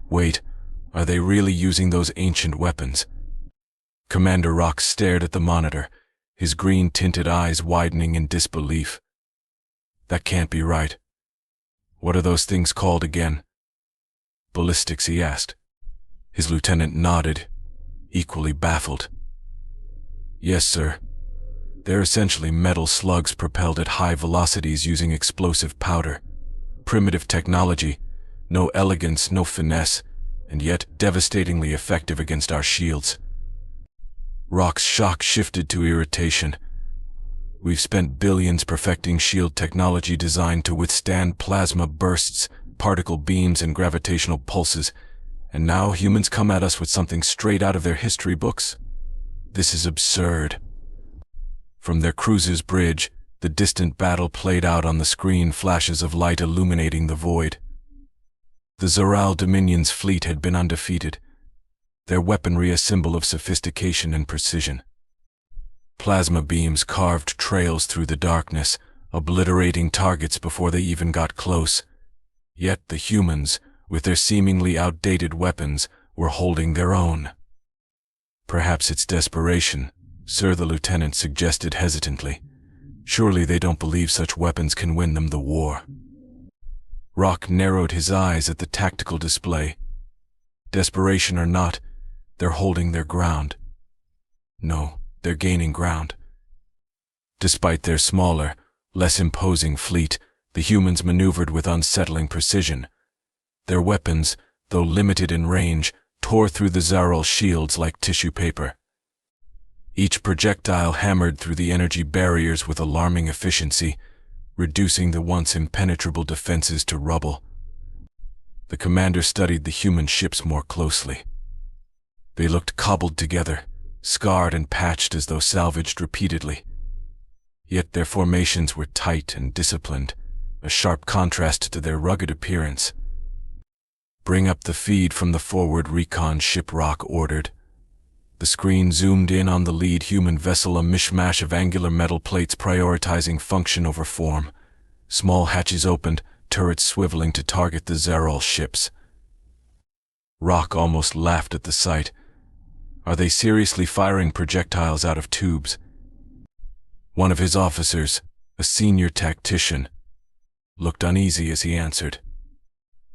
Wait, are they really using those ancient weapons? Commander Rock stared at the monitor, his green-tinted eyes widening in disbelief. That can't be right. What are those things called again? Ballistics, he asked. His lieutenant nodded, equally baffled. Yes, sir. They're essentially metal slugs propelled at high velocities using explosive powder. Primitive technology, no elegance, no finesse, and yet devastatingly effective against our shields. Rock's shock shifted to irritation. We've spent billions perfecting shield technology designed to withstand plasma bursts, particle beams, and gravitational pulses, and now humans come at us with something straight out of their history books? This is absurd. From their cruiser's bridge, the distant battle played out on the screen, flashes of light illuminating the void. The Zoral Dominion's fleet had been undefeated, their weaponry a symbol of sophistication and precision. Plasma beams carved trails through the darkness, obliterating targets before they even got close. Yet the humans, with their seemingly outdated weapons, were holding their own. Perhaps it's desperation, sir, the lieutenant suggested hesitantly. Surely they don't believe such weapons can win them the war. Rock narrowed his eyes at the tactical display. Desperation or not, they're holding their ground. No, they're gaining ground. Despite their smaller, less imposing fleet, the humans maneuvered with unsettling precision. Their weapons, though limited in range, tore through the Zoral shields like tissue paper. Each projectile hammered through the energy barriers with alarming efficiency, reducing the once impenetrable defenses to rubble. The commander studied the human ships more closely. They looked cobbled together, scarred and patched as though salvaged repeatedly. Yet their formations were tight and disciplined, a sharp contrast to their rugged appearance. Bring up the feed from the forward recon ship, Rock ordered. The screen zoomed in on the lead human vessel, a mishmash of angular metal plates prioritizing function over form. Small hatches opened, turrets swiveling to target the Zoral ships. Rock almost laughed at the sight. Are they seriously firing projectiles out of tubes? One of his officers, a senior tactician, looked uneasy as he answered.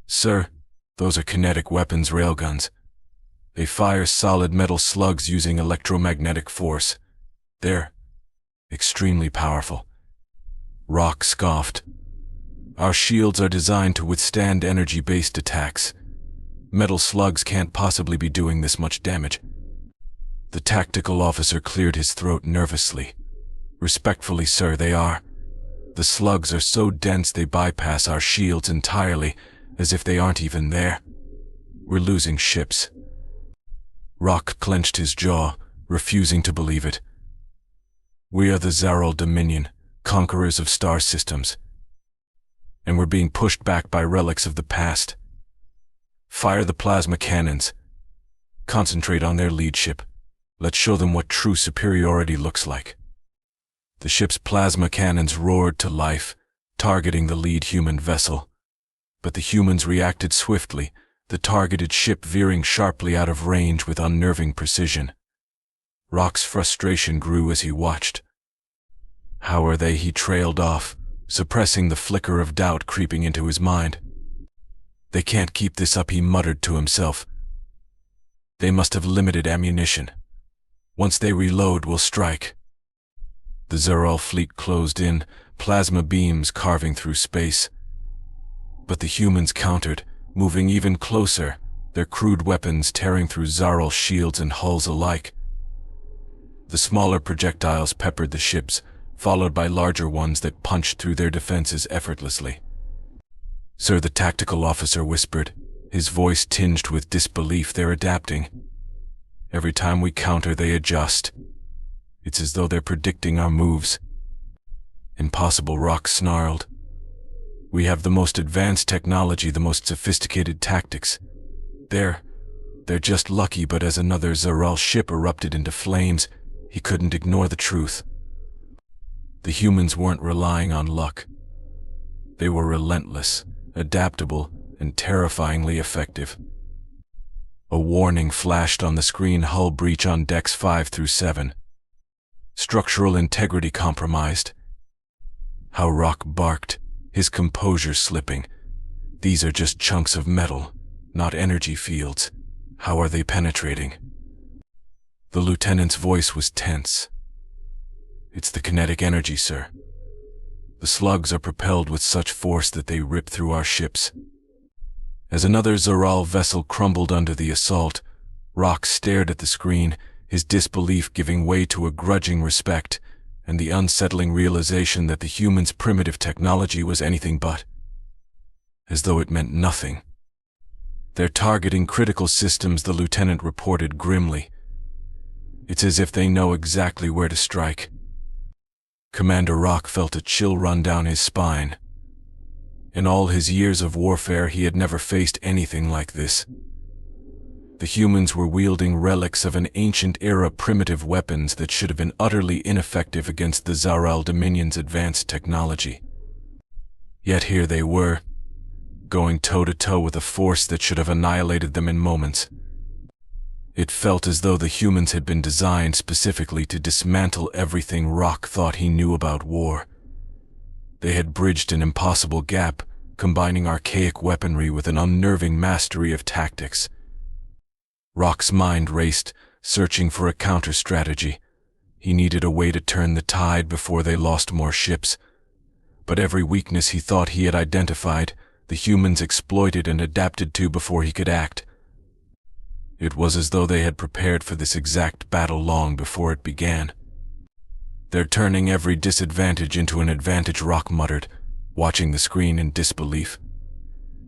Sir, those are kinetic weapons, railguns. They fire solid metal slugs using electromagnetic force. They're extremely powerful. Rock scoffed. Our shields are designed to withstand energy-based attacks. Metal slugs can't possibly be doing this much damage. The tactical officer cleared his throat nervously. Respectfully, sir, they are. The slugs are so dense they bypass our shields entirely, as if they aren't even there. We're losing ships. Rock clenched his jaw, refusing to believe it. We are the Zoral Dominion, conquerors of star systems. And we're being pushed back by relics of the past. Fire the plasma cannons. Concentrate on their lead ship. Let's show them what true superiority looks like. The ship's plasma cannons roared to life, targeting the lead human vessel. But the humans reacted swiftly, the targeted ship veering sharply out of range with unnerving precision. Rock's frustration grew as he watched. How are they? He trailed off, suppressing the flicker of doubt creeping into his mind. They can't keep this up, he muttered to himself. They must have limited ammunition. Once they reload, we'll strike. The Zoral fleet closed in, plasma beams carving through space. But the humans countered, moving even closer, their crude weapons tearing through Zoral shields and hulls alike. The smaller projectiles peppered the ships, followed by larger ones that punched through their defenses effortlessly. Sir, the tactical officer whispered, his voice tinged with disbelief. They're adapting. Every time we counter, they adjust. It's as though they're predicting our moves. Impossible, Rock snarled. We have the most advanced technology, the most sophisticated tactics. They're just lucky, but as another Zoral ship erupted into flames, he couldn't ignore the truth. The humans weren't relying on luck. They were relentless, adaptable, and terrifyingly effective. A warning flashed on the screen: hull breach on decks 5 through 7. Structural integrity compromised. How Rock barked, his composure slipping. These are just chunks of metal, not energy fields. How are they penetrating? The lieutenant's voice was tense. It's the kinetic energy, sir. The slugs are propelled with such force that they rip through our ships. As another Zaral vessel crumbled under the assault, Rock stared at the screen, his disbelief giving way to a grudging respect and the unsettling realization that the humans' primitive technology was anything but. As though it meant nothing. They're targeting critical systems, the lieutenant reported grimly. It's as if they know exactly where to strike. Commander Rock felt a chill run down his spine. In all his years of warfare, he had never faced anything like this. The humans were wielding relics of an ancient-era primitive weapons that should have been utterly ineffective against the Zaral Dominion's advanced technology. Yet here they were, going toe-to-toe with a force that should have annihilated them in moments. It felt as though the humans had been designed specifically to dismantle everything Rock thought he knew about war. They had bridged an impossible gap, combining archaic weaponry with an unnerving mastery of tactics. Rock's mind raced, searching for a counter-strategy. He needed a way to turn the tide before they lost more ships. But every weakness he thought he had identified, the humans exploited and adapted to before he could act. It was as though they had prepared for this exact battle long before it began. They're turning every disadvantage into an advantage, Rock muttered, watching the screen in disbelief.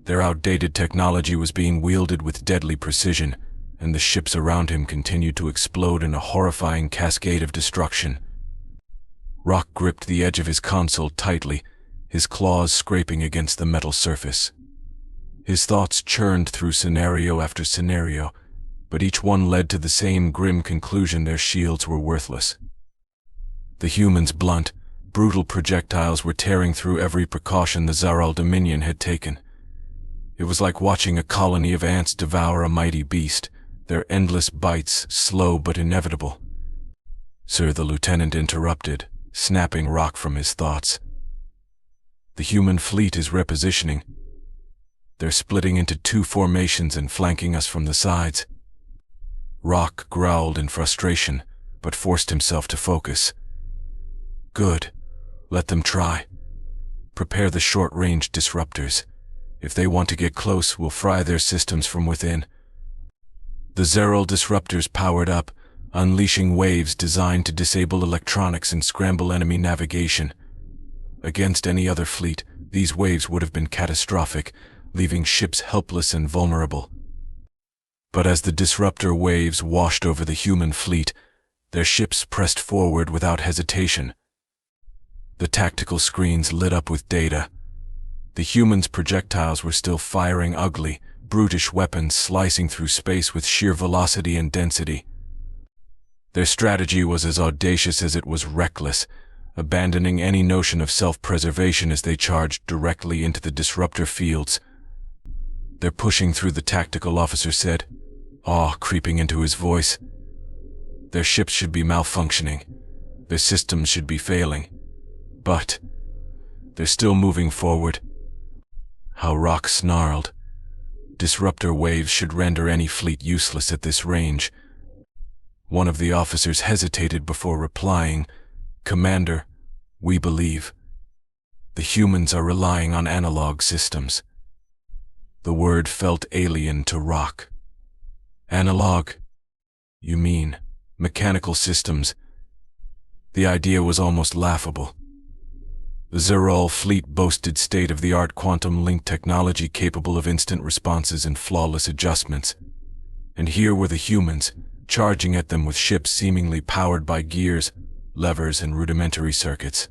Their outdated technology was being wielded with deadly precision, and the ships around him continued to explode in a horrifying cascade of destruction. Rock gripped the edge of his console tightly, his claws scraping against the metal surface. His thoughts churned through scenario after scenario, but each one led to the same grim conclusion: their shields were worthless. The humans' blunt, brutal projectiles were tearing through every precaution the Zaral Dominion had taken. It was like watching a colony of ants devour a mighty beast, their endless bites slow but inevitable. Sir, the lieutenant interrupted, snapping Rock from his thoughts. The human fleet is repositioning. They're splitting into 2 formations and flanking us from the sides. Rock growled in frustration, but forced himself to focus. Good. Let them try. Prepare the short-range disruptors. If they want to get close, we'll fry their systems from within. The Zaral disruptors powered up, unleashing waves designed to disable electronics and scramble enemy navigation. Against any other fleet, these waves would have been catastrophic, leaving ships helpless and vulnerable. But as the disruptor waves washed over the human fleet, their ships pressed forward without hesitation. The tactical screens lit up with data. The humans' projectiles were still firing ugly, brutish weapons slicing through space with sheer velocity and density. Their strategy was as audacious as it was reckless, abandoning any notion of self-preservation as they charged directly into the disruptor fields. They're pushing through, the tactical officer said, awe creeping into his voice. Their ships should be malfunctioning. Their systems should be failing. But they're still moving forward. How Rock snarled. Disruptor waves should render any fleet useless at this range. One of the officers hesitated before replying, Commander, we believe. The humans are relying on analog systems. The word felt alien to Rock. Analog? You mean mechanical systems? The idea was almost laughable. The Zaral fleet boasted state-of-the-art quantum-linked technology capable of instant responses and flawless adjustments. And here were the humans, charging at them with ships seemingly powered by gears, levers, and rudimentary circuits.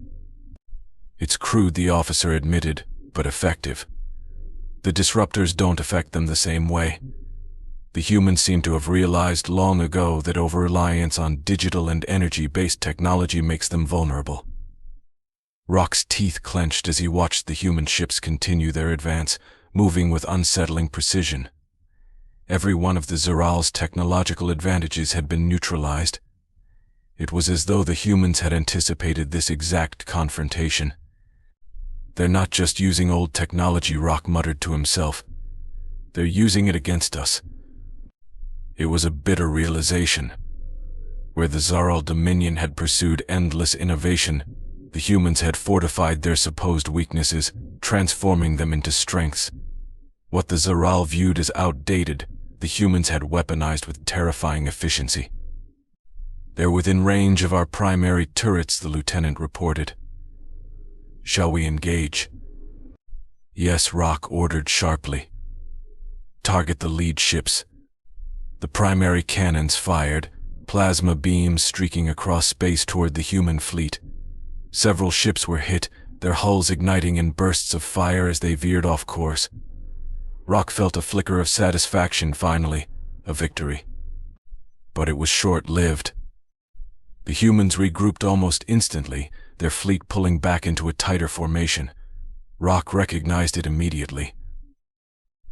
It's crude, the officer admitted, but effective. The disruptors don't affect them the same way. The humans seem to have realized long ago that over-reliance on digital and energy-based technology makes them vulnerable. Rock's teeth clenched as he watched the human ships continue their advance, moving with unsettling precision. Every one of the Zeral's technological advantages had been neutralized. It was as though the humans had anticipated this exact confrontation. "They're not just using old technology," Rock muttered to himself. "They're using it against us." It was a bitter realization. Where the Zaral Dominion had pursued endless innovation, the humans had fortified their supposed weaknesses, transforming them into strengths. What the Zaral viewed as outdated, the humans had weaponized with terrifying efficiency. "They're within range of our primary turrets," the lieutenant reported. "Shall we engage?" "Yes," Rock ordered sharply. "Target the lead ships." The primary cannons fired, plasma beams streaking across space toward the human fleet. Several ships were hit, their hulls igniting in bursts of fire as they veered off course. Rock felt a flicker of satisfaction finally, a victory. But it was short-lived. The humans regrouped almost instantly, their fleet pulling back into a tighter formation. Rock recognized it immediately.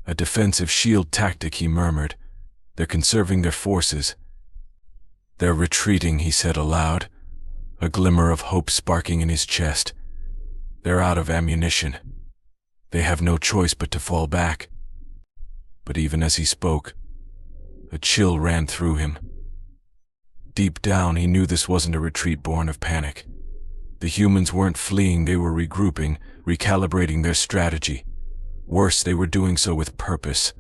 "A defensive shield tactic," he murmured. "They're conserving their forces." "They're retreating," he said aloud, a glimmer of hope sparking in his chest. "They're out of ammunition. They have no choice but to fall back." But even as he spoke, a chill ran through him. Deep down, he knew this wasn't a retreat born of panic. The humans weren't fleeing, they were regrouping, recalibrating their strategy. Worse, they were doing so with purpose.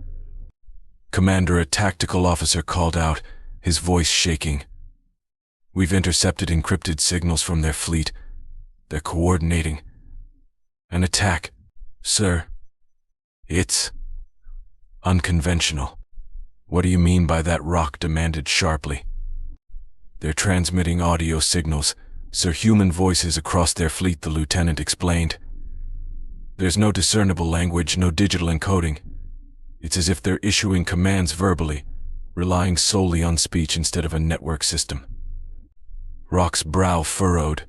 "Commander," a tactical officer called out, his voice shaking. "We've intercepted encrypted signals from their fleet. They're coordinating an attack, sir. It's unconventional." "What do you mean by that?" Rock demanded sharply. "They're transmitting audio signals, sir, human voices across their fleet," the lieutenant explained. "There's no discernible language, no digital encoding. It's as if they're issuing commands verbally, relying solely on speech instead of a network system." Rock's brow furrowed.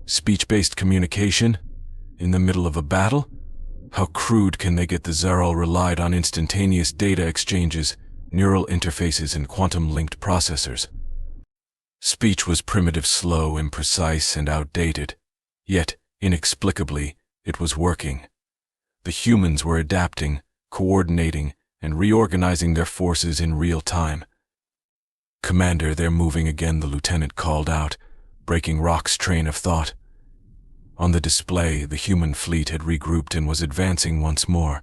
Speech-based communication? In the middle of a battle? How crude can they get? The Zaral relied on instantaneous data exchanges, neural interfaces, and quantum-linked processors. Speech was primitive, slow, imprecise, and outdated. Yet, inexplicably, it was working. The humans were adapting, coordinating, and reorganizing their forces in real time. "Commander, they're moving again," the lieutenant called out, breaking Rock's train of thought. On the display, the human fleet had regrouped and was advancing once more,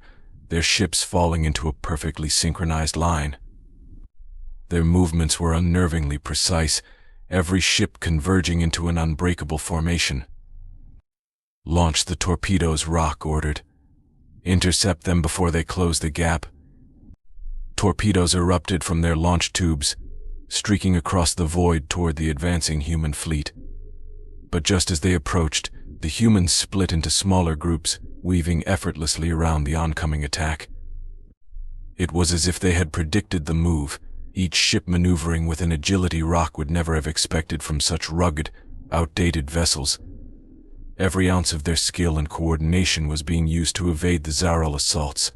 their ships falling into a perfectly synchronized line. Their movements were unnervingly precise, every ship converging into an unbreakable formation. "Launch the torpedoes," Rock ordered. "Intercept them before they close the gap." Torpedoes erupted from their launch tubes, streaking across the void toward the advancing human fleet. But just as they approached, the humans split into smaller groups, weaving effortlessly around the oncoming attack. It was as if they had predicted the move, each ship maneuvering with an agility Rock would never have expected from such rugged, outdated vessels. Every ounce of their skill and coordination was being used to evade the Zaral assaults.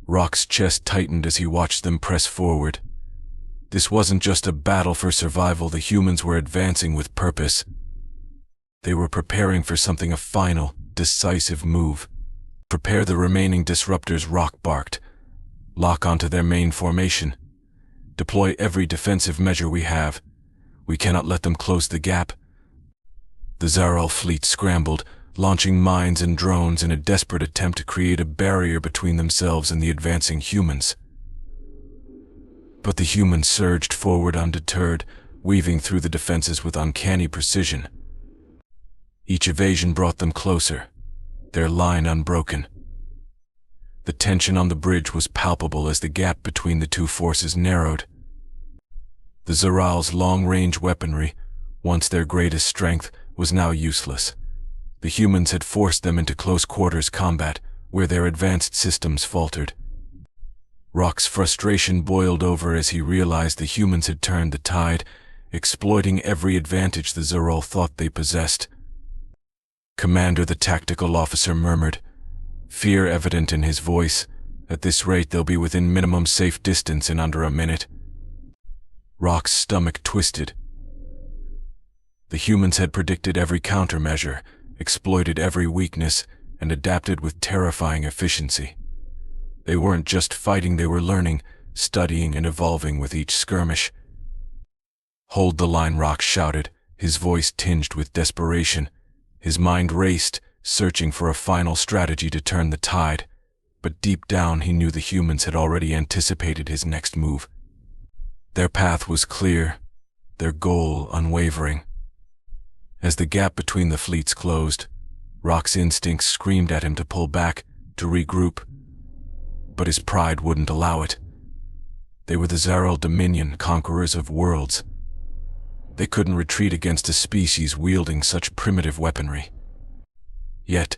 Rock's chest tightened as he watched them press forward. This wasn't just a battle for survival, the humans were advancing with purpose. They were preparing for something, a final, decisive move. "Prepare the remaining disruptors," Rock barked. "Lock onto their main formation. Deploy every defensive measure we have. We cannot let them close the gap." The Zaral fleet scrambled, launching mines and drones in a desperate attempt to create a barrier between themselves and the advancing humans. But the humans surged forward undeterred, weaving through the defenses with uncanny precision. Each evasion brought them closer, their line unbroken. The tension on the bridge was palpable as the gap between the two forces narrowed. The Zaral's long-range weaponry, once their greatest strength, was now useless. The humans had forced them into close-quarters combat, where their advanced systems faltered. Rock's frustration boiled over as he realized the humans had turned the tide, exploiting every advantage the Zaral thought they possessed. "Commander," the tactical officer murmured, fear evident in his voice, At this rate, they'll be within minimum safe distance in under a minute. Rock's stomach twisted. The humans had predicted every countermeasure, exploited every weakness, and adapted with terrifying efficiency. They weren't just fighting, they were learning, studying, and evolving with each skirmish. "Hold the line," Rock shouted, his voice tinged with desperation. His mind raced, searching for a final strategy to turn the tide, but deep down he knew the humans had already anticipated his next move. Their path was clear, their goal unwavering. As the gap between the fleets closed, Rock's instincts screamed at him to pull back, to regroup, but his pride wouldn't allow it. They were the Zaral Dominion, conquerors of worlds. They couldn't retreat against a species wielding such primitive weaponry. Yet,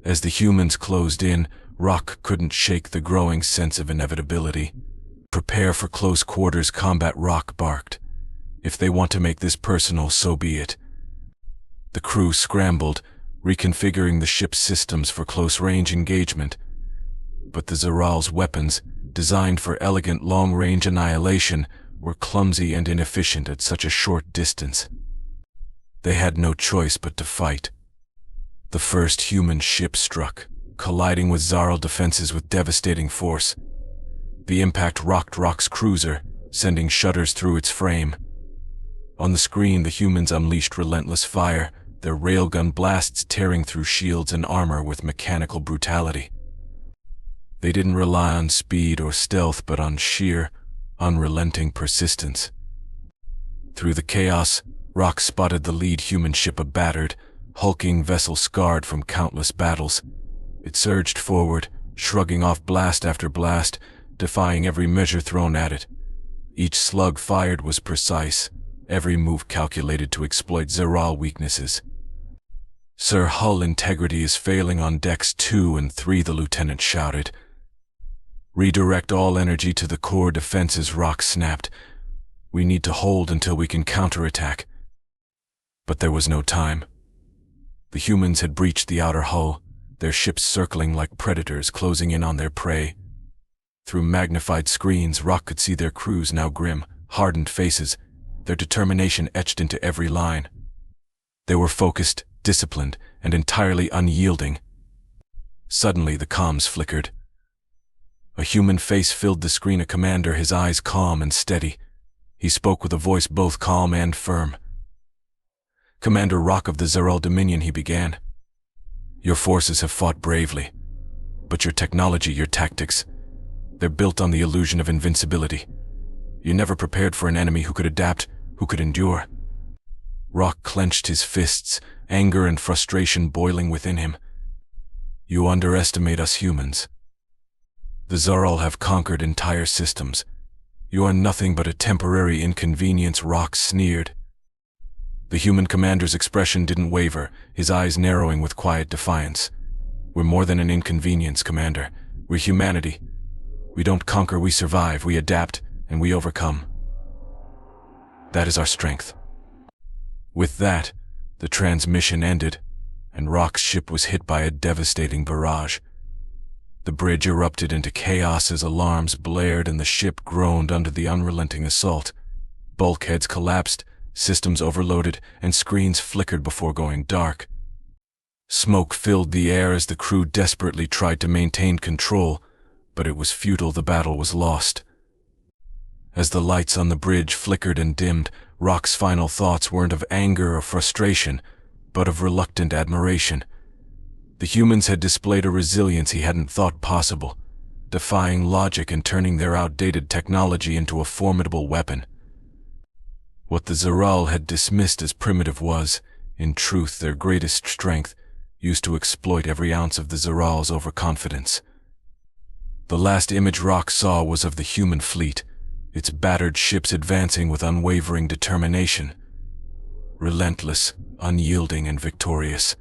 as the humans closed in, Rock couldn't shake the growing sense of inevitability. "Prepare for close quarters combat," Rock barked. "If they want to make this personal, so be it." The crew scrambled, reconfiguring the ship's systems for close-range engagement. But the Zaral's weapons, designed for elegant long-range annihilation, were clumsy and inefficient at such a short distance. They had no choice but to fight. The first human ship struck, colliding with Zaral defenses with devastating force. The impact rocked Rock's cruiser, sending shudders through its frame. On the screen, the humans unleashed relentless fire, their railgun blasts tearing through shields and armor with mechanical brutality. They didn't rely on speed or stealth, but on sheer, unrelenting persistence. Through the chaos, Rock spotted the lead human ship, a battered, hulking vessel scarred from countless battles. It surged forward, shrugging off blast after blast, defying every measure thrown at it. Each slug fired was precise, every move calculated to exploit Zaral weaknesses. "Sir, hull integrity is failing on decks 2 and 3, the lieutenant shouted. "Redirect all energy to the core defenses," Rock snapped. "We need to hold until we can counterattack." But there was no time. The humans had breached the outer hull, their ships circling like predators, closing in on their prey. Through magnified screens, Rock could see their crews, now grim, hardened faces, their determination etched into every line. They were focused, disciplined, and entirely unyielding. Suddenly, the comms flickered. A human face filled the screen, a commander, his eyes calm and steady. He spoke with a voice both calm and firm. "Commander Rock of the Zaral Dominion," he began. "Your forces have fought bravely, but your technology, your tactics, they're built on the illusion of invincibility. You never prepared for an enemy who could adapt, who could endure." Rock clenched his fists, anger and frustration boiling within him. "You underestimate us humans. The Zaral have conquered entire systems. You are nothing but a temporary inconvenience," Rock sneered. The human commander's expression didn't waver, his eyes narrowing with quiet defiance. "We're more than an inconvenience, Commander. We're humanity. We don't conquer, we survive, we adapt, and we overcome. That is our strength." With that, the transmission ended, and Rock's ship was hit by a devastating barrage. The bridge erupted into chaos as alarms blared and the ship groaned under the unrelenting assault. Bulkheads collapsed, systems overloaded, and screens flickered before going dark. Smoke filled the air as the crew desperately tried to maintain control, but it was futile. The battle was lost. As the lights on the bridge flickered and dimmed, Rock's final thoughts weren't of anger or frustration, but of reluctant admiration. The humans had displayed a resilience he hadn't thought possible, defying logic and turning their outdated technology into a formidable weapon. What the Zaral had dismissed as primitive was, in truth, their greatest strength, used to exploit every ounce of the Zaral's overconfidence. The last image Rock saw was of the human fleet, its battered ships advancing with unwavering determination. Relentless, unyielding, and victorious.